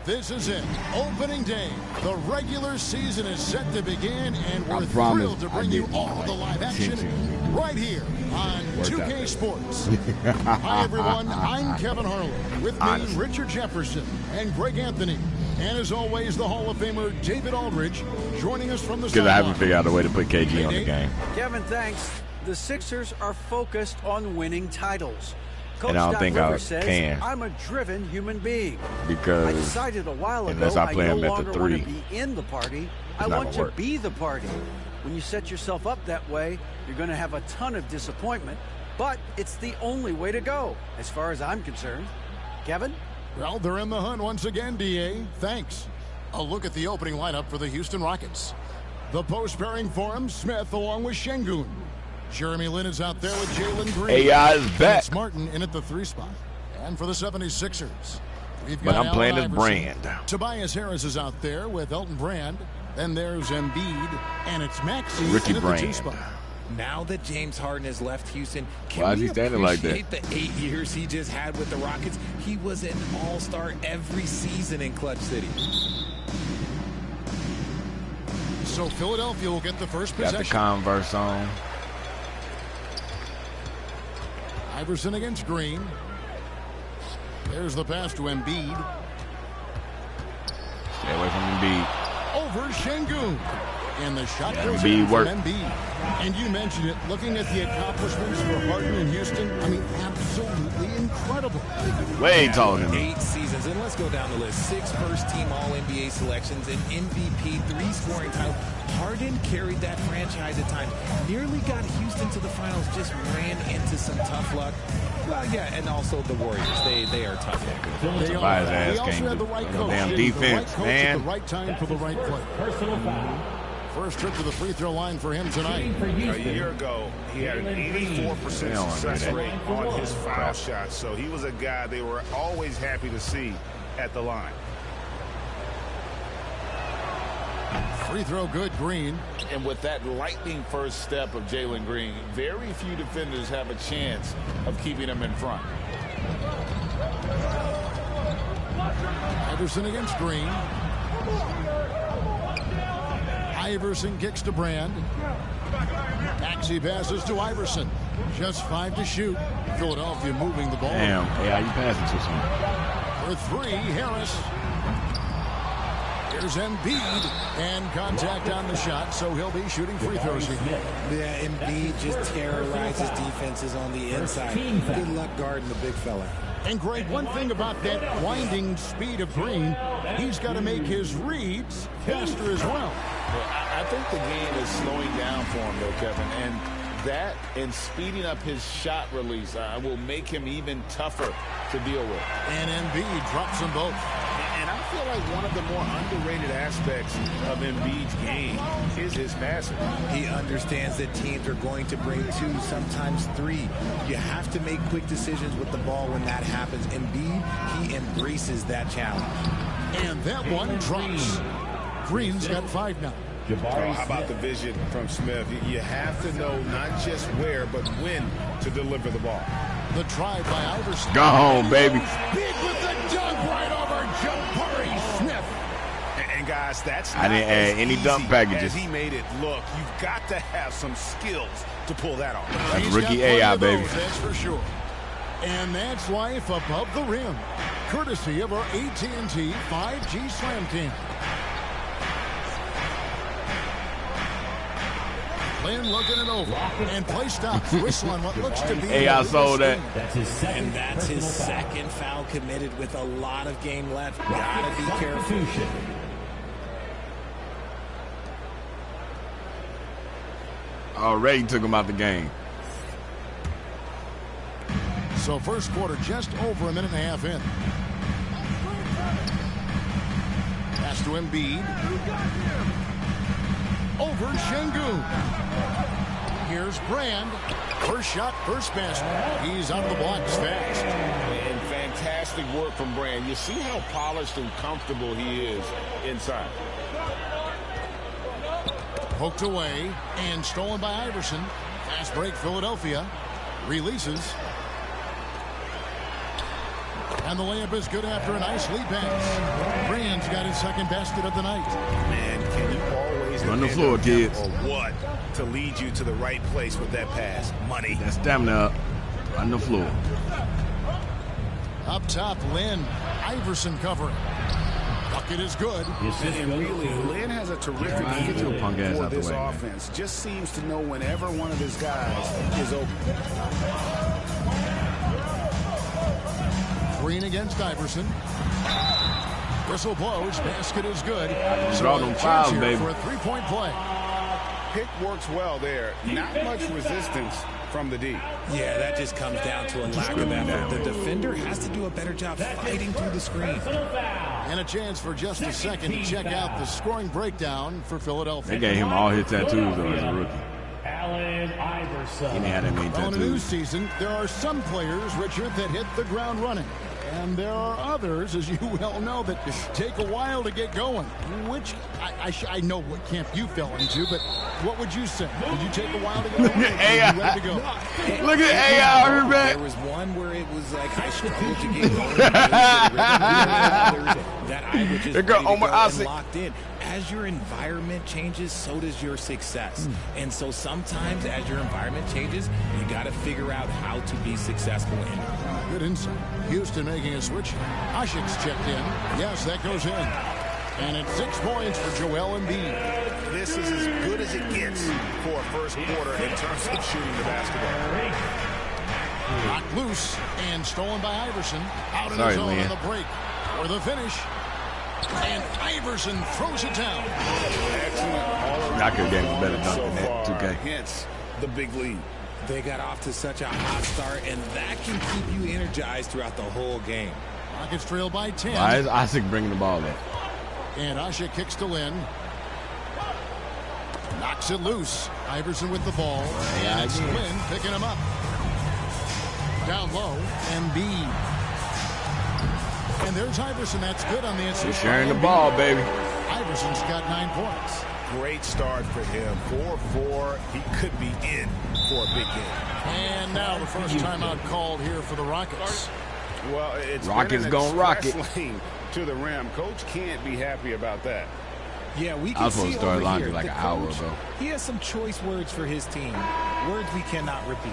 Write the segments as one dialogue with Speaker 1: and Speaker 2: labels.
Speaker 1: This is it. Opening day. The regular season is set to begin, and we're thrilled to bring you all the live action right here on 2K Sports. Hi, everyone. I'm Kevin Harlan. With me, Richard Jefferson and Greg Anthony. And as always, the Hall of Famer David Aldridge joining us from the
Speaker 2: sideline. Because I haven't figured out a way to put KG on the game.
Speaker 3: Kevin, thanks. The Sixers are focused on winning titles. Coach
Speaker 2: And I don't think I can.
Speaker 3: I'm a driven human being.
Speaker 2: Because
Speaker 3: I decided a while ago
Speaker 2: unless I play
Speaker 3: no
Speaker 2: him at
Speaker 3: longer
Speaker 2: the
Speaker 3: want
Speaker 2: 3,
Speaker 3: to be in the party. I
Speaker 2: not
Speaker 3: want to
Speaker 2: work.
Speaker 3: be the party. When you set yourself up that way, you're going to have a ton of disappointment. But it's the only way to go, as far as I'm concerned. Kevin?
Speaker 1: Well, they're in the hunt once again, D.A. Thanks. A look at the opening lineup for the Houston Rockets. The post pairing for him, Smith along with Şengün. Jeremy Lin is out there with Jalen Green.
Speaker 2: AI is back.
Speaker 1: It's Martin in at the 3 spot. And for the 76ers, we've
Speaker 2: But
Speaker 1: got
Speaker 2: I'm playing as
Speaker 1: Allen
Speaker 2: Brand.
Speaker 1: Iverson. Tobias Harris is out there with Elton Brand. Then there's Embiid, and it's Maxey
Speaker 2: Ricky
Speaker 1: in at the 2
Speaker 2: Brand.
Speaker 1: spot.
Speaker 4: Now that James Harden has left Houston, can
Speaker 2: Why is
Speaker 4: we
Speaker 2: he standing like that?
Speaker 4: appreciate the 8 years he just had with the Rockets? He was an all-star every season in Clutch City.
Speaker 1: So Philadelphia will get the first
Speaker 2: Got
Speaker 1: possession.
Speaker 2: the Converse on.
Speaker 1: Iverson against Green. There's the pass to Embiid.
Speaker 2: Stay away from Embiid.
Speaker 1: Over Şengün. And the shot goes
Speaker 2: Embiid
Speaker 1: in from
Speaker 2: worked.
Speaker 1: Embiid. And you mentioned it, looking at the accomplishments for Harden in Houston, I mean, absolutely incredible.
Speaker 2: Way taller than me.
Speaker 4: 8 seasons, and let's go down the list. 6 first-team All-NBA selections, an MVP, 3 scoring titles. Harden carried that franchise at times. Nearly got Houston to the finals, just ran into some tough luck. Well, yeah, and also the Warriors. They are tough luck.
Speaker 1: They
Speaker 2: Why his ass
Speaker 1: also
Speaker 2: can't
Speaker 1: had
Speaker 2: do
Speaker 1: the right
Speaker 2: no
Speaker 1: coach.
Speaker 2: damn
Speaker 1: He was the
Speaker 2: defense,
Speaker 1: right coach
Speaker 2: man.
Speaker 1: at the right time for the right play. First trip to the free throw line for him tonight.
Speaker 5: A year ago, he had an 84% success rate on his foul shots, so he was a guy they were always happy to see at the line.
Speaker 1: Free throw good, Green.
Speaker 6: And with that lightning first step of Jalen Green, very few defenders have a chance of keeping him in front.
Speaker 1: Iverson against Green. Iverson kicks to Brand. Maxey passes to Iverson. Just 5 to shoot. Philadelphia moving the ball.
Speaker 2: Damn, AI, you passing to something.
Speaker 1: For 3, Harris. Here's Embiid. And contact on the shot, so he'll be shooting free throws here.
Speaker 4: Yeah, Embiid just terrorizes defenses on the inside. Good luck guarding the big fella.
Speaker 1: And Greg, one thing about that winding speed of Green, he's got to make his reads faster as well.
Speaker 6: I think the game is slowing down for him, though, Kevin. And that and speeding up his shot release will make him even tougher to deal with.
Speaker 1: And Embiid drops them both.
Speaker 5: And I feel like one of the more underrated aspects of Embiid's game is his passing.
Speaker 4: He understands that teams are going to bring 2, sometimes 3. You have to make quick decisions with the ball when that happens. Embiid, he embraces that challenge.
Speaker 1: And that one drops. Green's got 5 now.
Speaker 5: Oh, how about the vision from Smith? You have to know not just where, but when to deliver the ball.
Speaker 1: The try by Iverson.
Speaker 2: Go home, baby.
Speaker 1: Big with the dunk right over Jabari Smith.
Speaker 5: And guys, that's
Speaker 2: I
Speaker 5: not
Speaker 2: didn't add
Speaker 5: as
Speaker 2: any
Speaker 5: easy
Speaker 2: dunk packages.
Speaker 5: as he made it look. You've got to have some skills to pull that off.
Speaker 2: That's
Speaker 1: He's
Speaker 2: rookie
Speaker 1: got plenty
Speaker 2: AI,
Speaker 1: of
Speaker 2: baby.
Speaker 1: those, that's for sure. And that's life above the rim, courtesy of our AT&T 5G Slam Team. Lynn looking it over, and play stops. Whistle on what looks to be
Speaker 2: AI sold that.
Speaker 4: And that's his second foul committed with a lot of game left. Gotta be careful.
Speaker 2: Already took him out the game.
Speaker 1: So first quarter just over a minute and a half in. Pass to Embiid. Over Şengün. Here's Brand. First shot, first basket. He's out of the blocks fast.
Speaker 6: And fantastic work from Brand. You see how polished and comfortable he is inside.
Speaker 1: Poked away and stolen by Iverson. Fast break, Philadelphia. Releases. And the layup is good after a nice lead pass. Brand got his second basket of the night.
Speaker 5: Man, can you always
Speaker 2: Run the
Speaker 5: depend
Speaker 2: floor,
Speaker 5: on him
Speaker 2: kids.
Speaker 5: or what to lead you to the right place with that pass? Money.
Speaker 2: That stamina up. On the floor.
Speaker 1: Up top, Lynn. Iverson covering. Bucket is good.
Speaker 5: And really, Lynn has a terrific
Speaker 2: Get your
Speaker 5: feel
Speaker 2: punk ass
Speaker 5: for
Speaker 2: out the
Speaker 5: this
Speaker 2: way, man.
Speaker 5: offense. Just seems to know whenever one of his guys is open.
Speaker 1: Green against Iverson. Whistle blows. Basket is good.
Speaker 2: Draw them
Speaker 1: a chance
Speaker 2: fouls,
Speaker 1: here
Speaker 2: baby.
Speaker 1: for a three-point play.
Speaker 5: Pick works well there. Not much resistance from the D.
Speaker 4: Yeah, that just comes down to a lack of effort. The defender has to do a better job fighting through the screen.
Speaker 1: And a chance for just a second to check out the scoring breakdown for Philadelphia.
Speaker 2: They gave him all his tattoos, though, as a rookie.
Speaker 7: Allen Iverson.
Speaker 2: He didn't have that many
Speaker 1: On a new
Speaker 2: tattoos.
Speaker 1: season, there are some players, Richard, that hit the ground running. And there are others, as you well know, that take a while to get going. Which, I know what camp you fell into, but what would you say? Did you take a while to get going? Or were you ready to go?
Speaker 2: Look at AI,
Speaker 4: There
Speaker 2: man.
Speaker 4: was one where it was like I struggled to get going. That I was just
Speaker 2: There go
Speaker 4: ready to
Speaker 2: Omar
Speaker 4: go and
Speaker 2: Asi.
Speaker 4: locked in. As your environment changes, so does your success. And so sometimes as your environment changes, you got to figure out how to be successful in it.
Speaker 1: Good insight. Houston making a switch. Ashik's checked in. Yes, that goes in. And it's 6 points for Joel Embiid.
Speaker 5: This is as good as it gets for a first quarter in terms of shooting the basketball.
Speaker 1: Knocked loose and stolen by Iverson. Out in
Speaker 2: Sorry,
Speaker 1: the zone
Speaker 2: Leah.
Speaker 1: on the break. For the finish. And Iverson throws it down.
Speaker 5: Excellent all around.
Speaker 2: I could get a better dunk
Speaker 5: so
Speaker 2: than that,
Speaker 5: far.
Speaker 2: 2K.
Speaker 5: Hence the big lead.
Speaker 4: They got off to such a hot start, and that can keep you energized throughout the whole game.
Speaker 1: Rockets trail by 10.
Speaker 2: Why is Isaac bringing the ball in?
Speaker 1: And Ashik kicks to Lynn. Knocks it loose. Iverson with the ball. And it's Lynn picking him up. Down low. Embiid. And there's Iverson. That's good on the
Speaker 2: He's
Speaker 1: assist.
Speaker 2: sharing the ball, baby.
Speaker 1: Iverson's got 9 points.
Speaker 5: Great start for him. 4-4. He could be in for a big game.
Speaker 1: And now the first timeout called here for the Rockets.
Speaker 5: Well, it's
Speaker 2: Rockets
Speaker 5: been an
Speaker 2: gonna rock it.
Speaker 5: express lane to the rim. Coach can't be happy about that.
Speaker 4: Yeah, we
Speaker 2: I
Speaker 4: can
Speaker 2: was supposed
Speaker 4: see
Speaker 2: to start
Speaker 4: over
Speaker 2: laundry
Speaker 4: here,
Speaker 2: like
Speaker 4: the
Speaker 2: an hour
Speaker 4: coach,
Speaker 2: ago.
Speaker 4: He has some choice words for his team. Words we cannot repeat.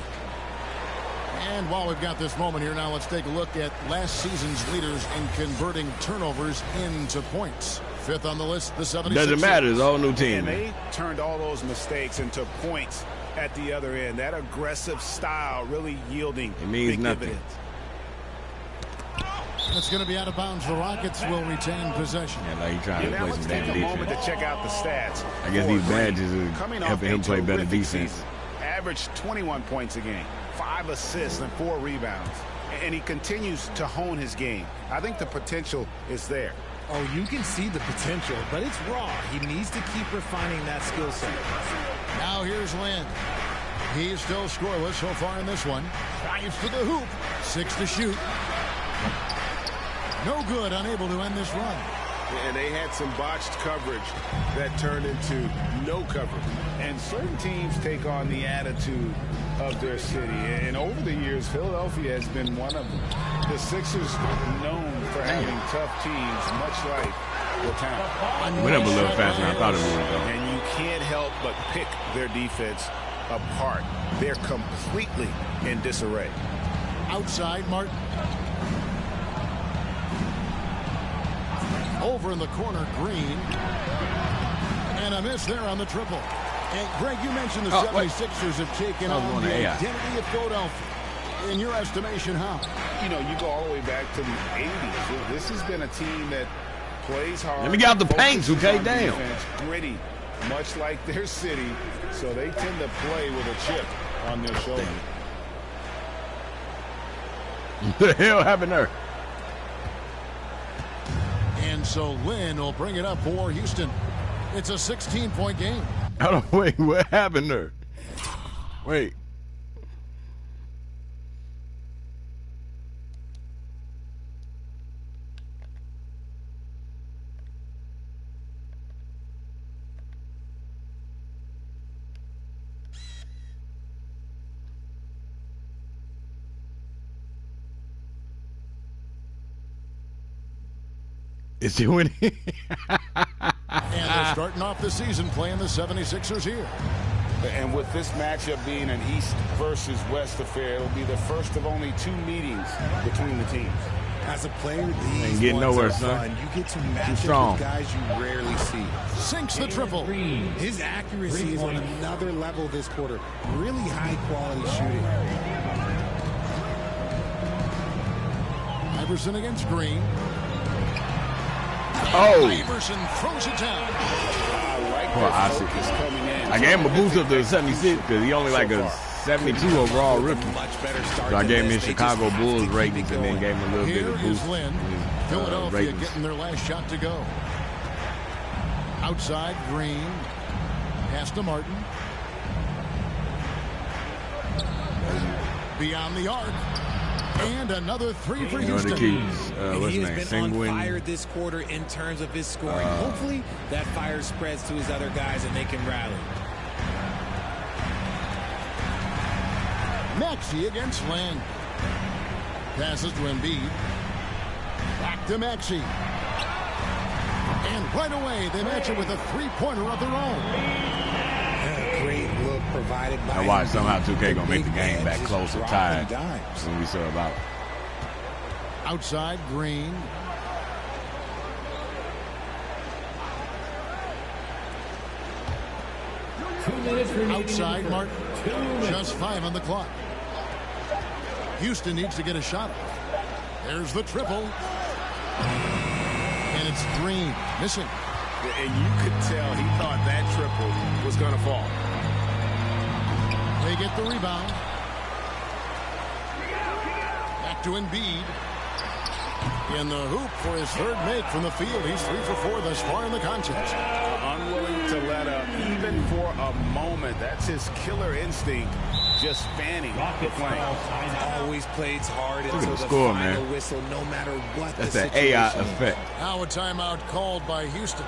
Speaker 1: And while we've got this moment here, now let's take a look at last season's leaders in converting turnovers into points. Fifth on the list, the 76ers.
Speaker 2: Doesn't matter. It's all new team.
Speaker 5: And
Speaker 2: Man.
Speaker 5: they turned all those mistakes into points at the other end. That aggressive style really yielding
Speaker 2: It means
Speaker 5: big
Speaker 2: nothing.
Speaker 5: dividends.
Speaker 1: It's going to be out of bounds. The Rockets will retain possession.
Speaker 2: Yeah, like he trying
Speaker 5: Yeah,
Speaker 2: to
Speaker 5: now
Speaker 2: play
Speaker 5: let's
Speaker 2: some
Speaker 5: take
Speaker 2: damn
Speaker 5: a moment
Speaker 2: defense.
Speaker 5: to check out the stats.
Speaker 2: I guess
Speaker 5: for
Speaker 2: these
Speaker 5: Green.
Speaker 2: badges are
Speaker 5: Coming off
Speaker 2: helping
Speaker 5: a
Speaker 2: him play better
Speaker 5: terrific
Speaker 2: defense.
Speaker 5: season. Averaged 21 points a game, 5 assists and 4 rebounds. And he continues to hone his game. I think the potential is there.
Speaker 4: Oh, you can see the potential, but it's raw. He needs to keep refining that skill set.
Speaker 1: Now here's Lynn. He's still scoreless so far in this one. Drives to the hoop. 6 to shoot. No good, unable to end this run.
Speaker 5: And they had some botched coverage that turned into no coverage. And certain teams take on the attitude of their city. And over the years, Philadelphia has been one of them. The Sixers known for having tough teams, much like the town.
Speaker 2: Went up a little faster than I thought it would, though.
Speaker 5: And you can't help but pick their defense apart. They're completely in disarray.
Speaker 1: Outside, Martin. Over in the corner, Green. And a miss there on the triple. And Greg, you mentioned the 76ers have taken
Speaker 2: I was
Speaker 1: on
Speaker 2: going
Speaker 1: the
Speaker 2: to AI.
Speaker 1: identity of Philadelphia. In your estimation, how?
Speaker 5: You know, you go all the way back to the 80s. This has been a team that plays hard.
Speaker 2: Let me get out the paint,
Speaker 5: focuses
Speaker 2: 2K,
Speaker 5: on
Speaker 2: damn.
Speaker 5: defense, gritty, much like their city. So they tend to play with a chip on their shoulder.
Speaker 2: What the hell happened there?
Speaker 1: And so Lynn will bring it up for Houston. It's a 16-point game.
Speaker 2: Hold on, wait, what happened there? Wait. Is he winning?
Speaker 1: And they're starting off the season playing the 76ers here.
Speaker 5: And with this matchup being an East versus West affair, it'll be the first of only 2 meetings between the teams.
Speaker 4: As a player, these
Speaker 2: getting
Speaker 4: ones
Speaker 2: nowhere,
Speaker 4: are
Speaker 2: son.
Speaker 4: fun. You get to match up with guys you rarely see.
Speaker 1: Sinks the triple.
Speaker 4: His accuracy is on another level this quarter. Really high-quality shooting.
Speaker 1: Iverson against Green.
Speaker 2: Oh.
Speaker 1: Iverson throws it down.
Speaker 2: I gave him a boost up to 76 because he only like a 72 overall rookie. So I gave him his Chicago Bulls ratings and then gave him a little bit of boost.
Speaker 1: Lynn. Philadelphia getting their last shot to go. Outside, Green. Pass to Martin. Beyond the arc. And another 3 for Houston.
Speaker 4: He has been on fire this quarter in terms of his scoring. Hopefully that fire spreads to his other guys and they can rally.
Speaker 1: Maxey against Lynn. Passes to Embiid. Back to Maxey. And right away they match it with a 3-pointer of their own.
Speaker 4: Great look provided by
Speaker 2: I watch somehow 2K gonna make the game back close or tied when we serve out.
Speaker 1: Outside, Green. Outside, Martin. Just 5 on the clock. Houston needs to get a shot off. There's the triple. And it's Green. Missing.
Speaker 5: And you could tell he thought that triple was going to fall.
Speaker 1: They get the rebound. Back to Embiid. In the hoop for his 3rd make from the field. He's 3 for 4 thus far in the contest.
Speaker 5: Unwilling to let up even for a moment. That's his killer instinct. Just fanning the flame.
Speaker 4: Always plays hard
Speaker 2: Look
Speaker 4: until
Speaker 2: at the
Speaker 4: the
Speaker 2: score,
Speaker 4: final
Speaker 2: man.
Speaker 4: whistle, no matter what
Speaker 2: That's
Speaker 4: the
Speaker 2: the
Speaker 4: situation.
Speaker 2: AI effect.
Speaker 1: Now a timeout called by Houston.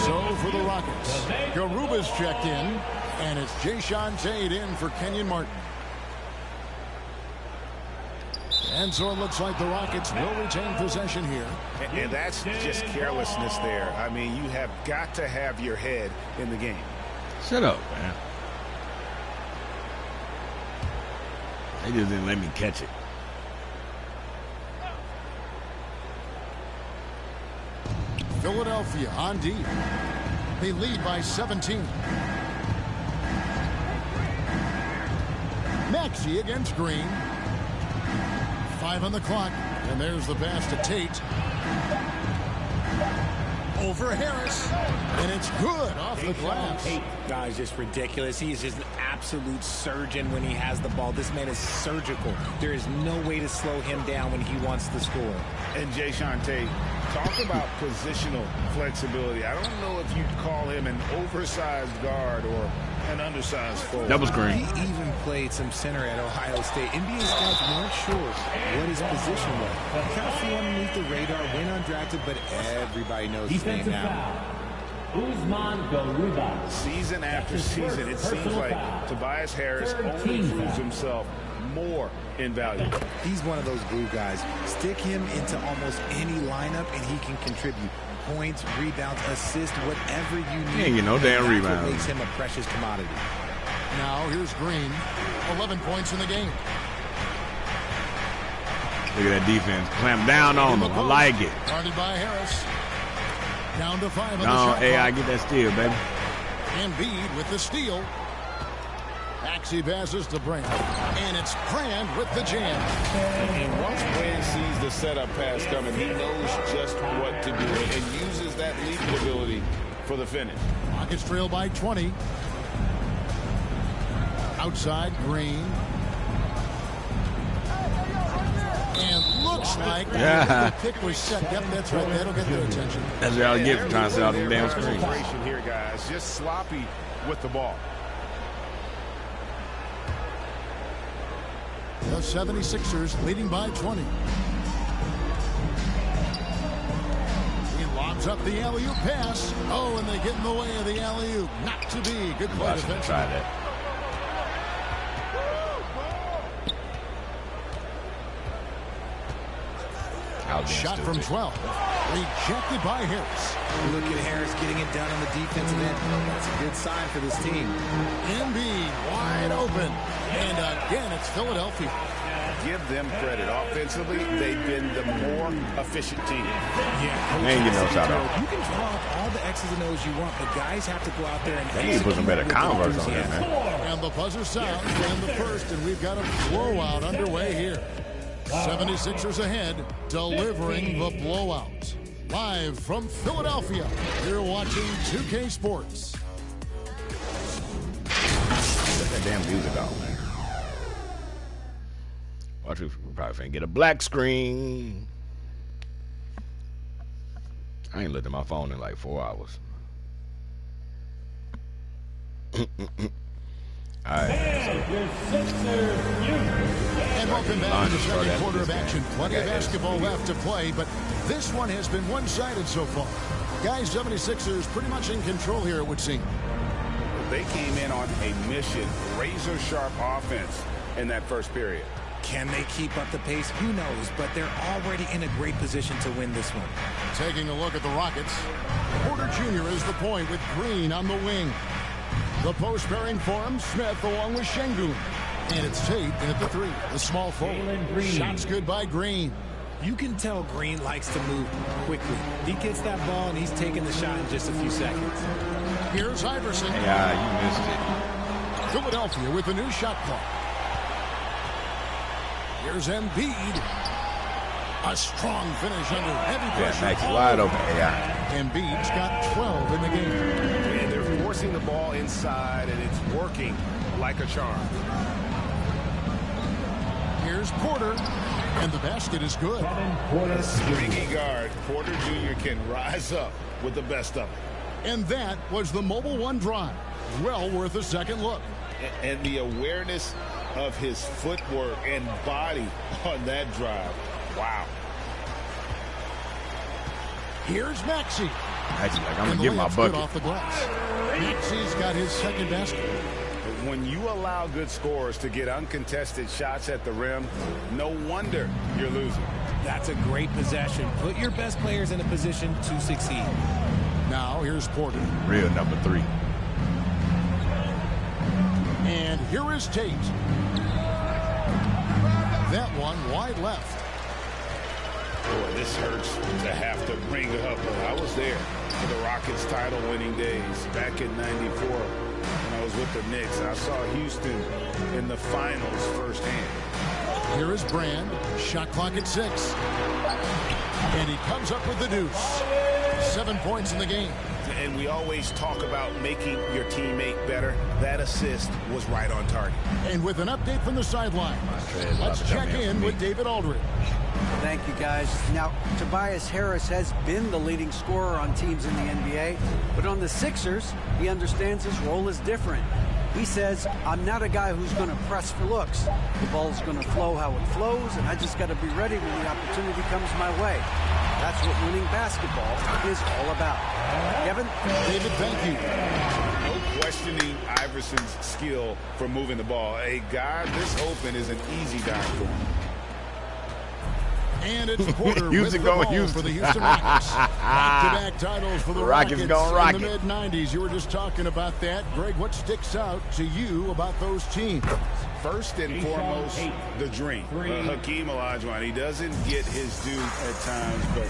Speaker 1: So for the Rockets, Garuba's checked in, and it's Jayshawn Tate in for Kenyon Martin. And so it looks like the Rockets will retain possession here.
Speaker 5: And that's just carelessness there. I mean, you have got to have your head in the game.
Speaker 2: Shut up, man. They just didn't let me catch it.
Speaker 1: Philadelphia on D. They lead by 17. Maxey against Green. 5 on the clock. And there's the pass to Tate. Over Harris. And it's good off the glass.
Speaker 4: Guys, just ridiculous. He is just an absolute surgeon when he has the ball. This man is surgical. There is no way to slow him down when he wants to score.
Speaker 5: And Jayshawn Tate, talk about positional flexibility. I don't know if you'd call him an oversized guard or an undersized forward.
Speaker 2: Double screen.
Speaker 4: He even played some center at Ohio State. NBA scouts weren't sure what his position was. Kind of flew underneath the radar, went undrafted, but everybody knows his name now.
Speaker 5: Season after season, it seems like Tobias Harris only proves himself more invaluable.
Speaker 4: He's one of those glue guys. Stick him into almost any lineup and he can contribute. Points, rebounds, assists, whatever you need.
Speaker 2: He ain't get no damn
Speaker 4: That's
Speaker 2: rebound.
Speaker 4: what makes him a precious commodity.
Speaker 1: Now here's Green. 11 points in the game.
Speaker 2: Look at that defense. Clamp down on them. I like it.
Speaker 1: Guarded by Harris. Down to 5 on the
Speaker 2: No,
Speaker 1: shot
Speaker 2: AI,
Speaker 1: clock.
Speaker 2: get that steal, baby.
Speaker 1: Embiid with the steal. Maxey passes to Brand. And it's Brand with the jam.
Speaker 5: And once Brand sees the setup pass coming, he knows just what to do and uses that leaping ability for the finish.
Speaker 1: Rockets trail by 20. Outside, Green. And looks like the pick was set. Yep, that's right. That'll get their attention.
Speaker 2: That's what I get for trying to set out them damn screens.
Speaker 5: Here, guys, just sloppy with the ball.
Speaker 1: The 76ers leading by 20. He lobs up the alley-oop pass. Oh, and they get in the way of the alley-oop. Not to be. Good play defensively.
Speaker 2: Try that.
Speaker 1: Shot from 12. Rejected by Harris.
Speaker 4: Look at Harris getting it done on the defensive end. That's a good sign for this team.
Speaker 1: Embiid wide open. And again, it's Philadelphia.
Speaker 5: Give them credit. Offensively, they've been the more efficient team.
Speaker 4: Yeah,
Speaker 2: Man, you know, shout out.
Speaker 4: You can draw up all the X's and O's you want, but guys have to go out there and
Speaker 2: They need to put some better Converse on there, man.
Speaker 1: And the buzzer sounds in the first, and we've got a blowout underway here. 76ers ahead, delivering the blowout. Live from Philadelphia, you're watching 2K Sports.
Speaker 2: Put that damn music on, man. Watch, we probably finna get a black screen. I ain't looked at my phone in like 4 hours. Alright.
Speaker 1: And welcome back to the second quarter of action. Plenty of basketball left to play, but this one has been one-sided so far. Guys, 76ers pretty much in control here, it would seem.
Speaker 5: They came in on a mission, razor-sharp offense in that first period.
Speaker 4: Can they keep up the pace? Who knows, but they're already in a great position to win this one.
Speaker 1: Taking a look at the Rockets, Porter Jr. is the point with Green on the wing. The post pairing for him, Smith along with Şengün. And it's Tate in at the three. The small forward. Shots good by Green.
Speaker 4: You can tell Green likes to move quickly. He gets that ball and he's taking the shot in just a few seconds.
Speaker 1: Here's Iverson.
Speaker 2: Yeah, you missed it.
Speaker 1: Philadelphia with a new shot clock. Here's Embiid. A strong finish under heavy pressure.
Speaker 2: Yeah, nice wide open. Yeah.
Speaker 1: Embiid's got 12 in the game.
Speaker 5: And they're forcing the ball inside, and it's working like a charm.
Speaker 1: Here's Porter, and the basket is good.
Speaker 5: A stringy guard, Porter Jr. can rise up with the best of it.
Speaker 1: And that was the Mobile One drive. Well worth a second look.
Speaker 5: And the awareness of his footwork and body on that drive. Wow.
Speaker 1: Here's Maxey.
Speaker 2: Actually, like, I'm going to get my bucket.
Speaker 1: Off the glass. Maxey's got his second basket.
Speaker 5: When you allow good scorers to get uncontested shots at the rim, no wonder you're losing.
Speaker 4: That's a great possession. Put your best players in a position to succeed.
Speaker 1: Now here's Porter.
Speaker 2: Real number 3.
Speaker 1: And here is Tate. That one wide left.
Speaker 5: Boy, this hurts to have to bring up, but I was there for the Rockets title-winning days back in '94 when I was with the Knicks. I saw Houston in the finals firsthand.
Speaker 1: Here is Brand. Shot clock at 6. And he comes up with the deuce. 7 points in the game.
Speaker 5: And we always talk about making your teammate better. That assist was right on target.
Speaker 1: And with an update from the sideline, let's check in with David Aldridge.
Speaker 3: Thank you, guys. Now, Tobias Harris has been the leading scorer on teams in the NBA, but on the Sixers, he understands his role is different. He says, I'm not a guy who's going to press for looks. The ball's going to flow how it flows, and I just got to be ready when the opportunity comes my way. That's what winning basketball is all about. Kevin?
Speaker 1: David, thank you.
Speaker 5: No questioning Iverson's skill for moving the ball. A guy this open is an easy dime for him.
Speaker 1: And it's Porter with the ball for the Houston Rockets. Back-to-back titles for the Rockets in the mid-90s. You were just talking about that. Greg, what sticks out to you about those teams?
Speaker 5: First and foremost, the dream. Hakeem Olajuwon, he doesn't get his due at times, but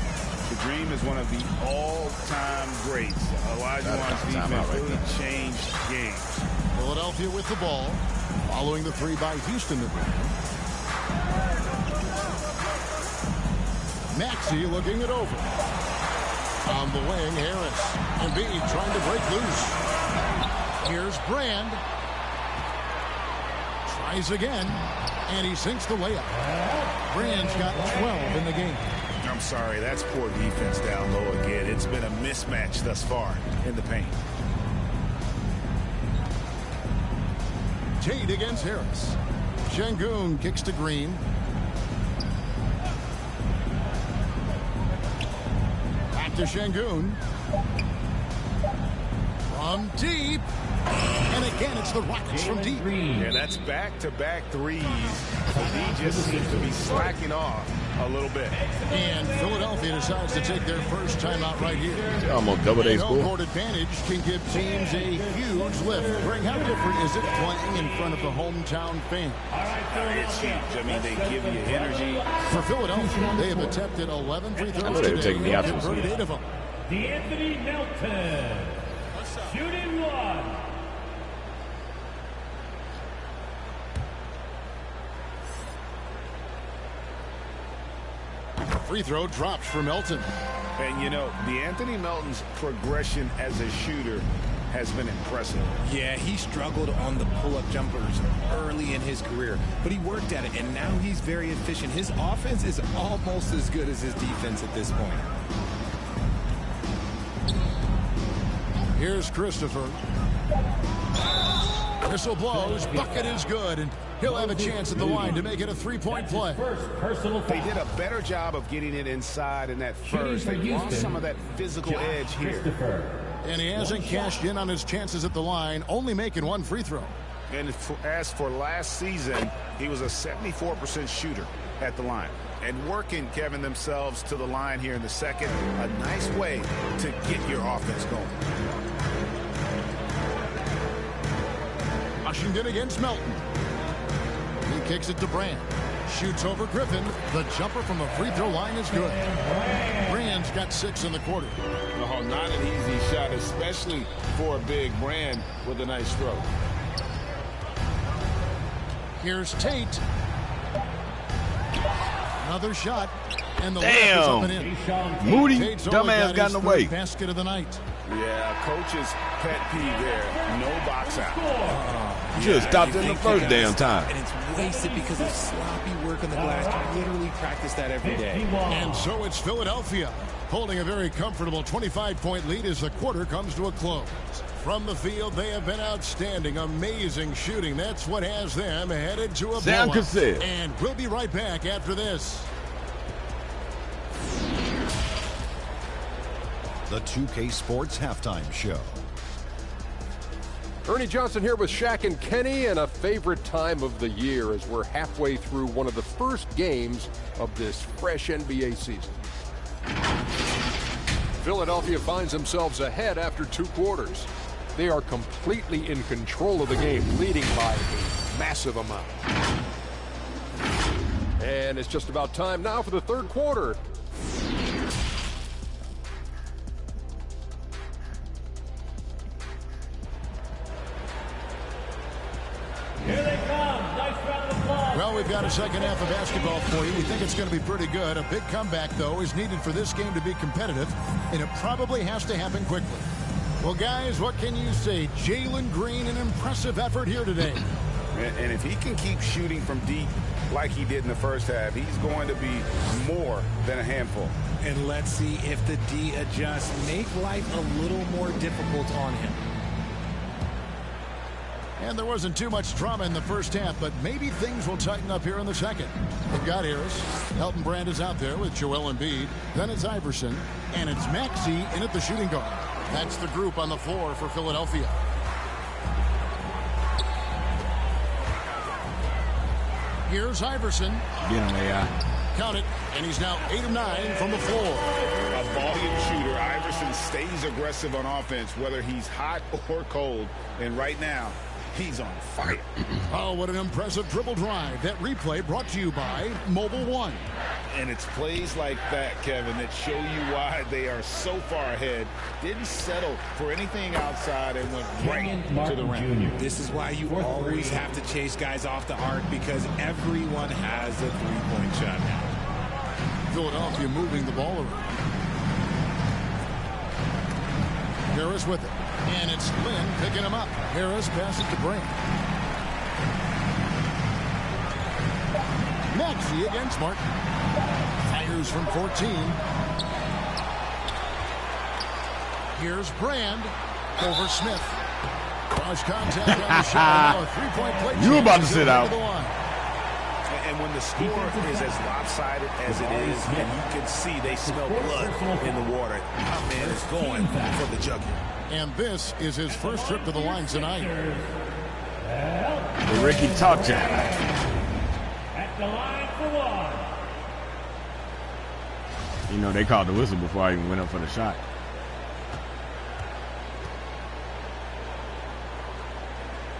Speaker 5: the dream is one of the all-time greats. Olajuwon's defense really changed games.
Speaker 1: Philadelphia with the ball, following the three by Houston. Maxey looking it over. On the wing, Harris. Embiid trying to break loose. Here's Brand. Tries again, and he sinks the layup. Brand's got 12 in the game.
Speaker 5: I'm sorry, that's poor defense down low again. It's been a mismatch thus far in the paint.
Speaker 1: Tate against Harris. Şengün kicks to Green. To Şengün. From deep. And again, it's the Rockets from deep.
Speaker 5: Yeah, that's back-to-back threes. He just seems to be slacking off A little bit.
Speaker 1: And Philadelphia decides to take their first timeout right here.
Speaker 2: Almost double-A
Speaker 1: Home
Speaker 2: score.
Speaker 1: court advantage can give teams a huge lift. Greg, how different is it playing in front of the hometown fan?
Speaker 5: It's huge. I mean, they give you energy.
Speaker 1: For Philadelphia, they have attempted 11 free
Speaker 2: I
Speaker 1: throws
Speaker 2: know they were
Speaker 1: today.
Speaker 2: taking the
Speaker 1: and
Speaker 2: option.
Speaker 1: converted 8 of them.
Speaker 7: D'Anthony Melton. Shooting one.
Speaker 1: Free throw drops for Melton.
Speaker 5: And, you know, D'Anthony Melton's progression as a shooter has been impressive.
Speaker 4: Yeah, he struggled on the pull-up jumpers early in his career, but he worked at it, and now he's very efficient. His offense is almost as good as his defense at this point.
Speaker 1: Here's Christopher. Whistle blows. Bucket is good, and he'll have a chance at the line to make it a three-point play.
Speaker 5: They did a better job of getting it inside in that first. They lost some of that physical edge here.
Speaker 1: And he hasn't cashed in on his chances at the line, only making 1 free throw.
Speaker 5: And as for last season, he was a 74% shooter at the line. And working, Kevin, themselves to the line here in the second, a nice way to get your offense going.
Speaker 1: Washington against Melton. He kicks it to Brand. Shoots over Griffin. The jumper from the free throw line is good. Brand's got 6 in the quarter.
Speaker 6: Oh, not an easy shot, especially for a big Brand with a nice stroke.
Speaker 1: Here's Tate. Another shot. And the
Speaker 2: Damn.
Speaker 1: layup is up and in.
Speaker 2: Moody,
Speaker 1: Tate's only
Speaker 2: dumbass got in the
Speaker 1: his
Speaker 2: way.
Speaker 1: third basket of the night.
Speaker 5: Yeah, coach's pet peeve there. No box out.
Speaker 2: Should have stopped in the first damn time.
Speaker 4: And it's wasted because of sloppy work on the glass. You literally practice that every day.
Speaker 1: And so it's Philadelphia holding a very comfortable 25-point lead as the quarter comes to a close. From the field, they have been outstanding. Amazing shooting. That's what has them headed to a blowout. And we'll be right back after this.
Speaker 8: The 2K Sports Halftime Show.
Speaker 9: Ernie Johnson here with Shaq and Kenny, and a favorite time of the year as we're halfway through one of the first games of this fresh NBA season. Philadelphia finds themselves ahead after 2 quarters. They are completely in control of the game, leading by a massive amount. And it's just about time now for the third quarter.
Speaker 7: Here they come. Nice round of applause.
Speaker 1: Well, we've got a second half of basketball for you. We think it's going to be pretty good. A big comeback, though, is needed for this game to be competitive, and it probably has to happen quickly. Well, guys, what can you say? Jalen Green, an impressive effort here today.
Speaker 5: And if he can keep shooting from deep like he did in the first half, he's going to be more than a handful.
Speaker 4: And let's see if the D adjusts, make life a little more difficult on him.
Speaker 1: And there wasn't too much drama in the first half, but maybe things will tighten up here in the second. They've got Harris. Elton Brand is out there with Joel Embiid. Then it's Iverson. And it's Maxey in at the shooting guard. That's the group on the floor for Philadelphia. Here's Iverson.
Speaker 2: Get him, AI.
Speaker 1: Count it. And he's now 8 of 9 from the floor.
Speaker 5: A volume shooter. Iverson stays aggressive on offense, whether he's hot or cold. And right now, he's on fire.
Speaker 1: Oh, what an impressive dribble drive. That replay brought to you by Mobile One.
Speaker 5: And it's plays like that, Kevin, that show you why they are so far ahead. Didn't settle for anything outside and went right to the rim.
Speaker 4: This is why you always have to chase guys off the arc, because everyone has a three-point shot now.
Speaker 1: Philadelphia moving the ball around. Harris with it. And it's Lynn picking him up. Harris passes to Brand. Maxey against Martin. Fires from 14. Here's Brand over Smith. Cross contact on the shot. Now a three-point play.
Speaker 2: You about to sit out.
Speaker 5: And when the score is as lopsided as it is, and you can see they smell blood in the water, our man is going for the jugular.
Speaker 1: And this is his first trip to the line tonight.
Speaker 2: The Ricky Talk.
Speaker 7: At the line for one.
Speaker 2: You know, they called the whistle before I even went up for the shot.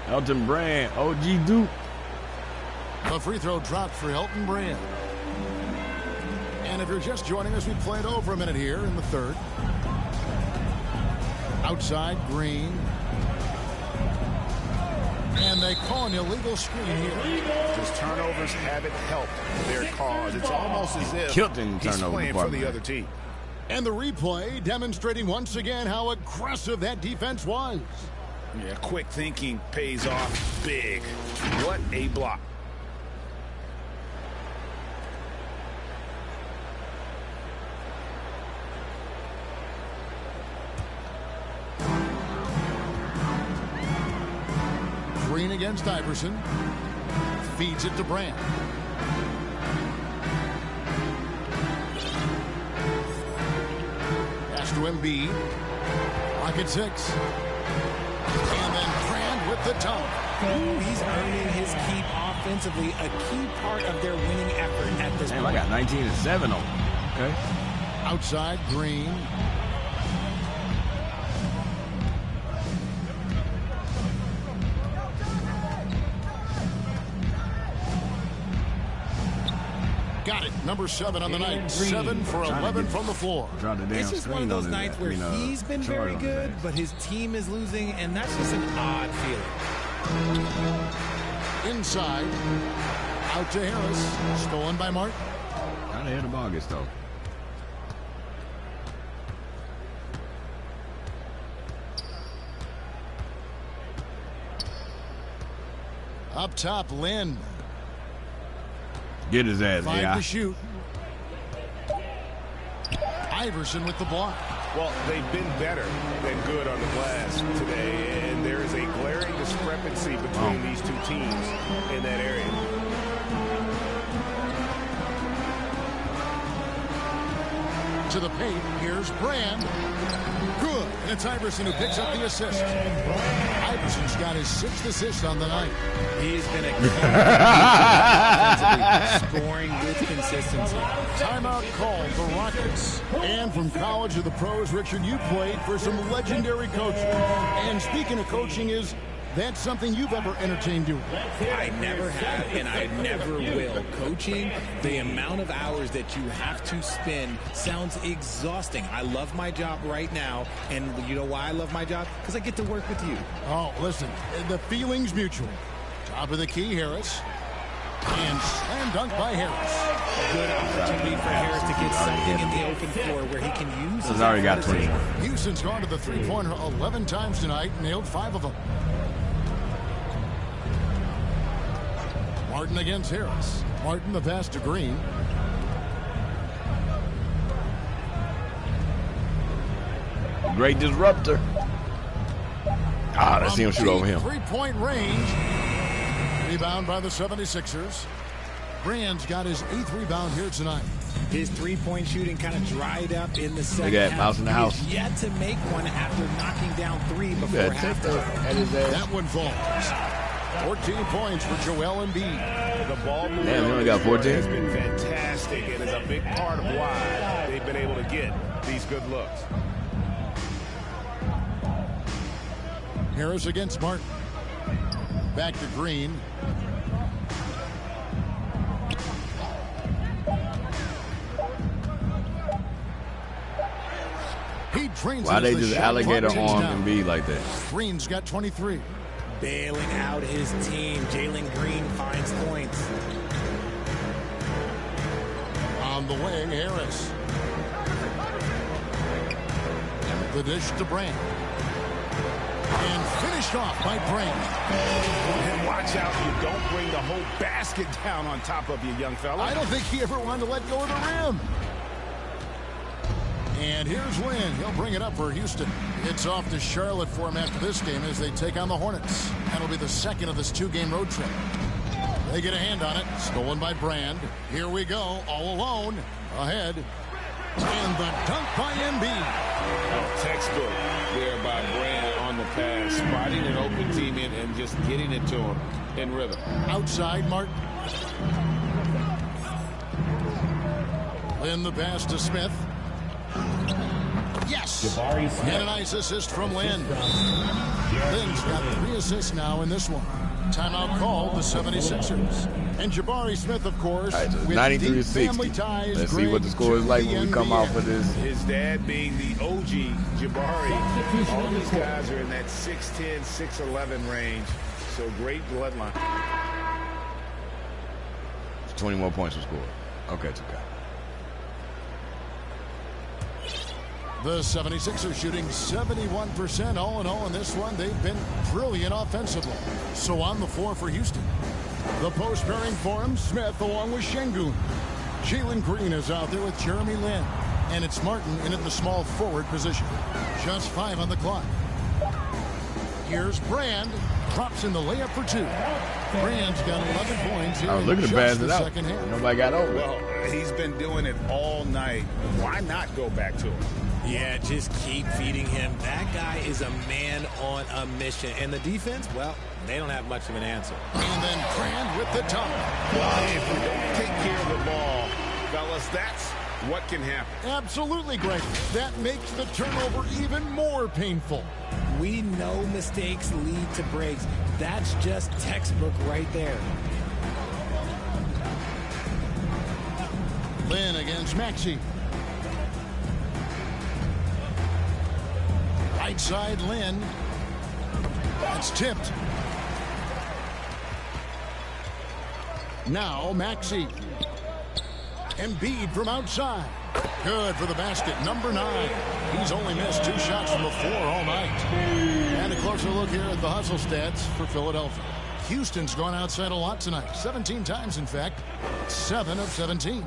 Speaker 2: Elton Brand, OG Duke.
Speaker 1: The free throw dropped for Elton Brand. And if you're just joining us, we played over a minute here in the third. Outside, Green. And they call an illegal screen here.
Speaker 5: His turnovers haven't helped their cause. It's almost as if he's playing for the other team.
Speaker 1: And the replay demonstrating once again how aggressive that defense was.
Speaker 5: Yeah, quick thinking pays off big. What a block.
Speaker 1: Green against Iverson. Feeds it to Brand. Pass to Embiid. Pocket 6. And then Brand with the dunk.
Speaker 4: He's earning his keep offensively, a key part of their winning effort at this point.
Speaker 2: I got 19 and 7 on him. Okay.
Speaker 1: Outside, Green. Got it. Number 7 on the night. 7 for 11 from the floor.
Speaker 4: It's just one of those nights where he's been very good, but his team is losing, and that's just an odd feeling.
Speaker 1: Inside. Out to Harris. Stolen by Martin.
Speaker 2: How the hell the ball gets stolen?
Speaker 1: Up top, Lynn.
Speaker 2: Get his ass,
Speaker 1: 5 to shoot. Iverson with the block.
Speaker 5: Well, they've been better than good on the glass today, and there is a glaring discrepancy between these two teams in that area.
Speaker 1: To the paint, here's Brand. Good, and it's Iverson who picks up the assist. Iverson's got his 6th assist on the night.
Speaker 4: He's been scoring with consistency.
Speaker 1: Timeout called the Rockets. And from college to the pros, Richard, you played for some legendary coaches. And speaking of coaching, is that something you've ever entertained doing?
Speaker 4: I never have, and I never will. Coaching, the amount of hours that you have to spend sounds exhausting. I love my job right now, and you know why I love my job? Because I get to work with you.
Speaker 1: Oh, listen, the feeling's mutual. Top of the key, Harris. And slam dunk by Harris.
Speaker 4: Good opportunity for Harris to get something in the open floor where he can use his
Speaker 2: already got 20.
Speaker 1: Houston's gone to the three-pointer 11 times tonight, nailed 5 of them. Martin against Harris. Martin the pass to Green.
Speaker 2: Great disruptor. Ah, let's see him shoot over him.
Speaker 1: 3-point range. Rebound by the 76ers. Brand's got his 8th rebound here tonight.
Speaker 4: His three-point shooting kind of dried up in the second
Speaker 2: half. Look at Mouse in the house.
Speaker 4: He's yet to make one after knocking down 3 before halftime.
Speaker 1: That one falls. 14 points for Joel Embiid.
Speaker 5: The ball movement
Speaker 2: he only got 14.
Speaker 5: has been fantastic and is a big part of why they've been able to get these good looks.
Speaker 1: Harris against Martin. Back to Green. He trains.
Speaker 2: Why they just alligator arm and be like that?
Speaker 1: Green's got 23.
Speaker 4: Bailing out his team. Jalen Green finds points.
Speaker 1: On the wing, Harris. The dish to Brand. And finished off by Brand.
Speaker 5: And watch out, you don't bring the whole basket down on top of you, young fella.
Speaker 1: I don't think he ever wanted to let go of the rim. And here's Lynn. He'll bring it up for Houston. It's off to Charlotte for him after this game as they take on the Hornets. That'll be the second of this 2-game road trip. They get a hand on it. Stolen by Brand. Here we go. All alone. Ahead. And the dunk by Embiid.
Speaker 6: Oh, textbook there by Brand on the pass. Spotting an open team in and just getting it to him in rhythm.
Speaker 1: Outside, Martin. Lynn Lynn the pass to Smith. Yes! And a nice assist from Lynn. Lynn's got 3 assists now in this one. Timeout called the 76ers. And Jabari Smith, of course,
Speaker 2: right, so
Speaker 1: with
Speaker 2: 93
Speaker 1: deep family
Speaker 2: to 60.
Speaker 1: ties.
Speaker 2: Let's see what the score is like when we come out for this.
Speaker 5: His dad being the OG Jabari. All these guys are in that 6'10", 6'11" range. So great bloodline.
Speaker 2: 20 more points were scored. Okay, it's okay.
Speaker 1: The 76ers shooting 71% all in all in this one. They've been brilliant offensively. So on the floor for Houston. The post pairing for him, Smith along with Şengün. Jalen Green is out there with Jeremy Lin. And it's Martin in at the small forward position. Just 5 on the clock. Here's Brand. Drops in the layup for 2. Brand's got 11 points here in
Speaker 2: look at the
Speaker 1: just the
Speaker 2: basket out.
Speaker 1: second half.
Speaker 2: Nobody got over it.
Speaker 5: Well, he's been doing it all night. Why not go back to him?
Speaker 4: Yeah, just keep feeding him. That guy is a man on a mission. And the defense, well, they don't have much of an answer.
Speaker 1: And then Brand with the top.
Speaker 5: If you don't take care of the ball, fellas, that's what can happen.
Speaker 1: Absolutely, Greg. That makes the turnover even more painful.
Speaker 4: We know mistakes lead to breaks. That's just textbook right there.
Speaker 1: Lynn against Maxey. Right side, Lynn. That's tipped. Now Maxey. Embiid from outside. Good for the basket. Number 9. He's only missed 2 shots from the floor all night. And a closer look here at the hustle stats for Philadelphia. Houston's gone outside a lot tonight. 17 times, in fact. 7 of 17.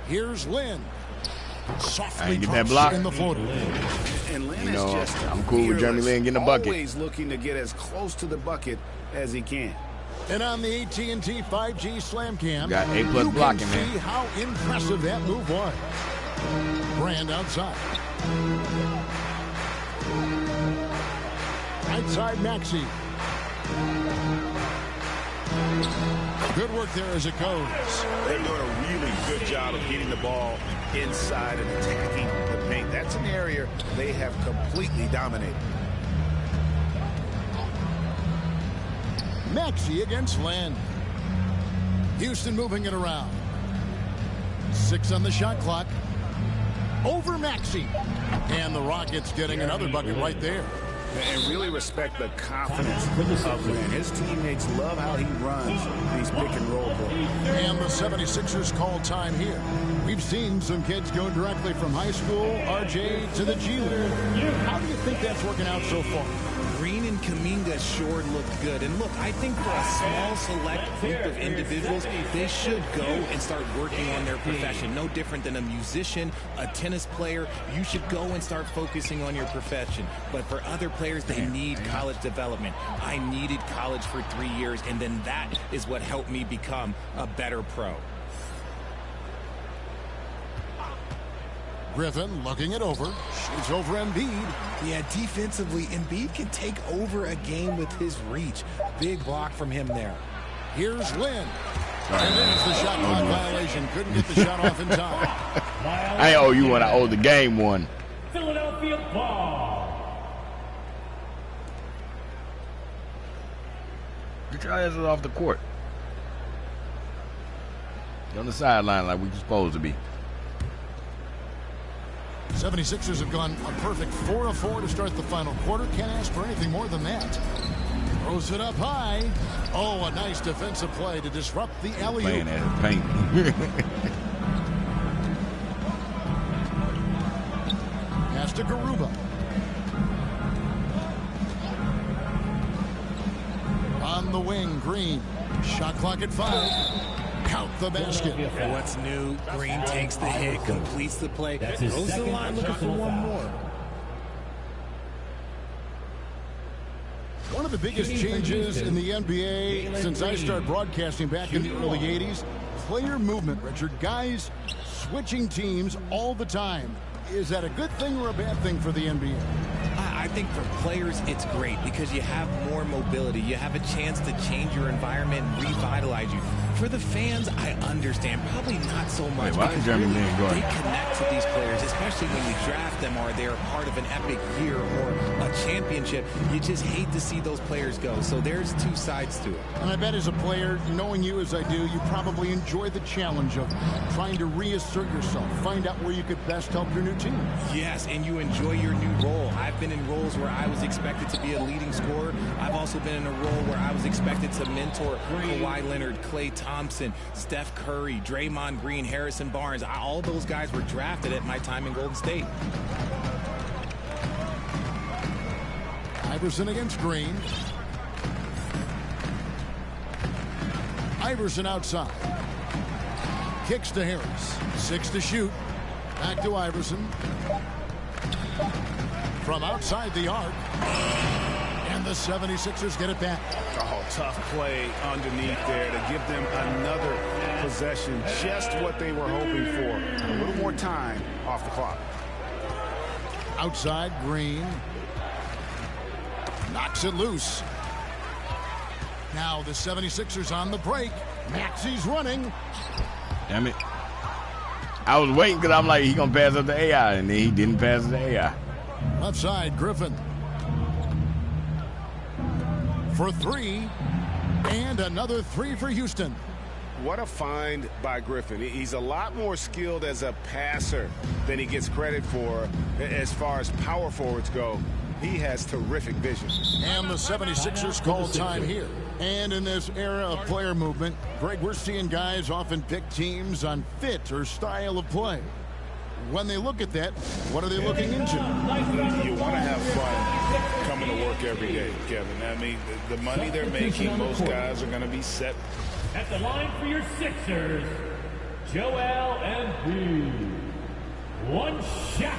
Speaker 1: Here's Lynn. Softly
Speaker 2: get that block
Speaker 1: in the floater.
Speaker 5: And Lynn
Speaker 2: You know,
Speaker 5: is just
Speaker 2: I'm cool with Jeremy Lin getting a bucket.
Speaker 5: Always looking to get as close to the bucket as he can.
Speaker 1: And on the AT&T 5G Slam Cam,
Speaker 2: Got A+
Speaker 1: you
Speaker 2: blocking,
Speaker 1: can see
Speaker 2: man.
Speaker 1: how impressive that move was. Brand outside. Right side, Maxey. Good work there as it goes.
Speaker 5: They're doing a really good job of getting the ball inside and attacking the paint. That's an area they have completely dominated.
Speaker 1: Maxey against Lynn. Houston moving it around. 6 on the shot clock. Over Maxey. And the Rockets getting another bucket right there.
Speaker 5: And really respect the confidence of Lynn. His teammates love how he runs these pick and roll plays.
Speaker 1: And the 76ers call time here. We've seen some kids go directly from high school, RJ, to the G League. How do you think that's working out so far?
Speaker 4: Green and Kuminga sure look good. And look, I think for a small select group of individuals, they should go and start working on their profession. No different than a musician, a tennis player. You should go and start focusing on your profession. But for other players, they need college development. I needed college for 3 years, and then that is what helped me become a better pro.
Speaker 1: Griffin looking it over. Shoots over Embiid.
Speaker 4: Yeah, defensively, Embiid can take over a game with his reach. Big block from him there.
Speaker 1: Here's Lynn. And there's the shot clock violation. Couldn't get the shot off in time.
Speaker 2: I owe you one. I owe the game one.
Speaker 7: Philadelphia ball.
Speaker 2: Get your asses off the court. You're on the sideline like we're supposed to be.
Speaker 1: 76ers have gone a perfect 4 of 4 to start the final quarter. Can't ask for anything more than that. Throws it up high. Oh, a nice defensive play to disrupt the alley-oop.
Speaker 2: Playing at his paint.
Speaker 1: Pass to Garuba. On the wing, Green. Shot clock at 5. Count the basket.
Speaker 4: What's new? Green takes the hit, completes the play, goes to the line looking for one more.
Speaker 1: One of the biggest changes in the NBA since I started broadcasting back in the early 80s, player movement, Richard. Guys switching teams all the time. Is that a good thing or a bad thing for the NBA?
Speaker 4: I think for players, it's great because you have more mobility. You have a chance to change your environment and revitalize you. For the fans, I understand. Probably not so much.
Speaker 2: Wait, why is Jeremy Lin going?
Speaker 4: They connect to these players, especially when you draft them or they're part of an epic year or a championship. You just hate to see those players go. So there's two sides to it.
Speaker 1: And I bet as a player, knowing you as I do, you probably enjoy the challenge of trying to reassert yourself, find out where you could best help your new team.
Speaker 4: Yes, and you enjoy your new role. I've been in roles where I was expected to be a leading scorer. I've also been in a role where I was expected to mentor Kawhi Leonard, Klay Thompson, Steph Curry, Draymond Green, Harrison Barnes. All those guys were drafted at my time in Golden State.
Speaker 1: Iverson against Green. Iverson outside. Kicks to Harris. 6 to shoot. Back to Iverson. From outside the arc. And the 76ers get it back.
Speaker 5: Oh, tough play underneath there to give them another possession. Just what they were hoping for. A little more time off the clock.
Speaker 1: Outside Green. Knocks it loose. Now the 76ers on the break. Maxi's running.
Speaker 2: Damn it. I was waiting because I'm like, he going to pass up the AI, and then he didn't pass the AI.
Speaker 1: Left side, Griffin. For 3. And another 3 for Houston.
Speaker 5: What a find by Griffin. He's a lot more skilled as a passer than he gets credit for as far as power forwards go. He has terrific vision.
Speaker 1: And the 76ers call time here. And in this era of player movement, Greg, we're seeing guys often pick teams on fit or style of play. When they look at that, what are they looking into?
Speaker 5: You want to have fun coming to work every day, Kevin. I mean, the money they're making, most guys are going to be set.
Speaker 7: At the line for your Sixers, Joel Embiid. One shot.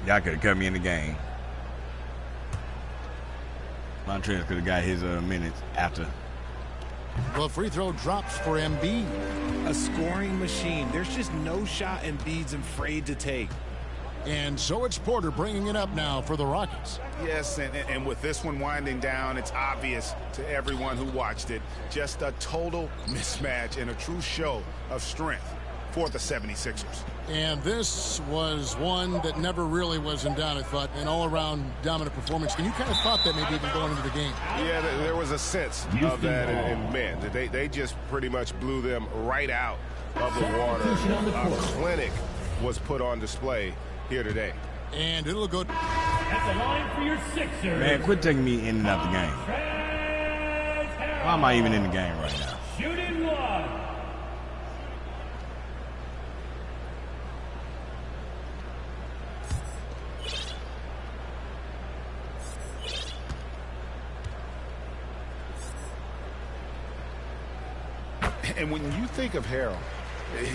Speaker 2: Y'all could have cut me in the game. Montrez could have got his minutes after.
Speaker 1: Well, free throw drops for Embiid.
Speaker 4: A scoring machine. There's just no shot Embiid's afraid to take.
Speaker 1: And so it's Porter bringing it up now for the Rockets.
Speaker 5: Yes, and with this one winding down, it's obvious to everyone who watched it. Just a total mismatch and a true show of strength for the 76ers.
Speaker 1: And this was one that never really was in doubt, I thought, an all-around dominant performance. And you kind of thought that maybe even going into the game.
Speaker 5: Yeah, there was a sense of that, and man, they just pretty much blew them right out of the water. A clinic was put on display here today.
Speaker 1: And it'll go.
Speaker 7: At the line for your Sixers.
Speaker 2: Man, quit taking me in and out the game. Why am I even in the game right now?
Speaker 7: Shooting one.
Speaker 5: And when you think of Harold,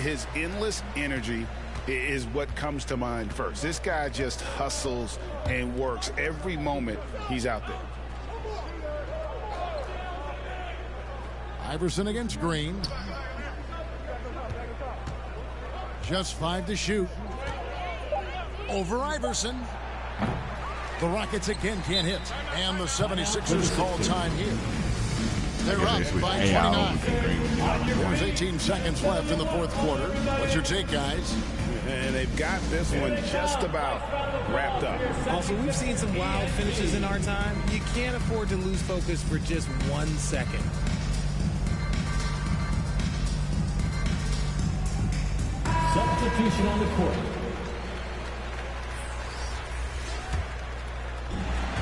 Speaker 5: his endless energy is what comes to mind first. This guy just hustles and works every moment he's out there.
Speaker 1: Iverson against Green. Just 5 to shoot. Over Iverson. The Rockets again can't hit. And the 76ers call time here. They're up by 29. There's 18 seconds left in the fourth quarter. What's your take, guys?
Speaker 5: And they've got this one just about wrapped up.
Speaker 4: Also, we've seen some wild finishes in our time. You can't afford to lose focus for just 1 second.
Speaker 7: Substitution on the court.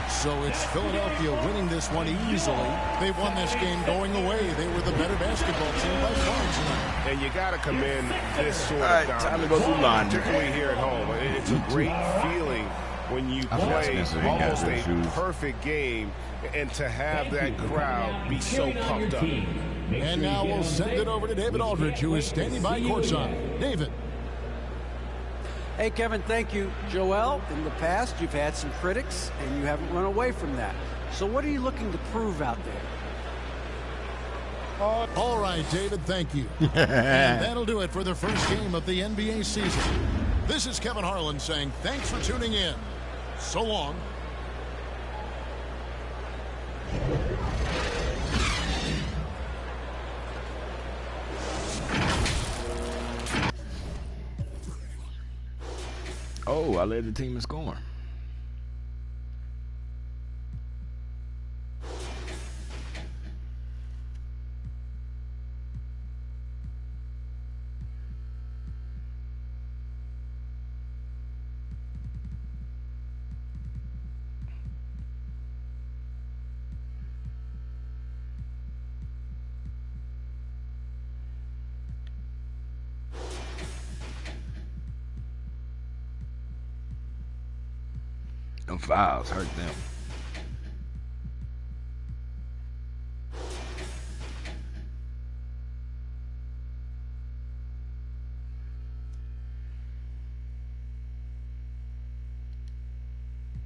Speaker 1: So it's Philadelphia winning this one easily. They won this game going away. They were the better basketball team by far tonight.
Speaker 5: And you got to commend this sort of
Speaker 2: All right, time to go through line.
Speaker 5: particularly here at home. It's a great feeling when you play almost a perfect game and to have that crowd be so pumped up.
Speaker 1: And now we'll send it over to David Aldridge, who is standing by courtside. David.
Speaker 3: Hey, Kevin, thank you. Joel, in the past, you've had some critics, and you haven't run away from that. So what are you looking to prove out there?
Speaker 1: All right, David, thank you. And that'll do it for the first game of the NBA season. This is Kevin Harlan saying thanks for tuning in. So long.
Speaker 2: Oh, I led the team in scoring. Them fouls hurt them.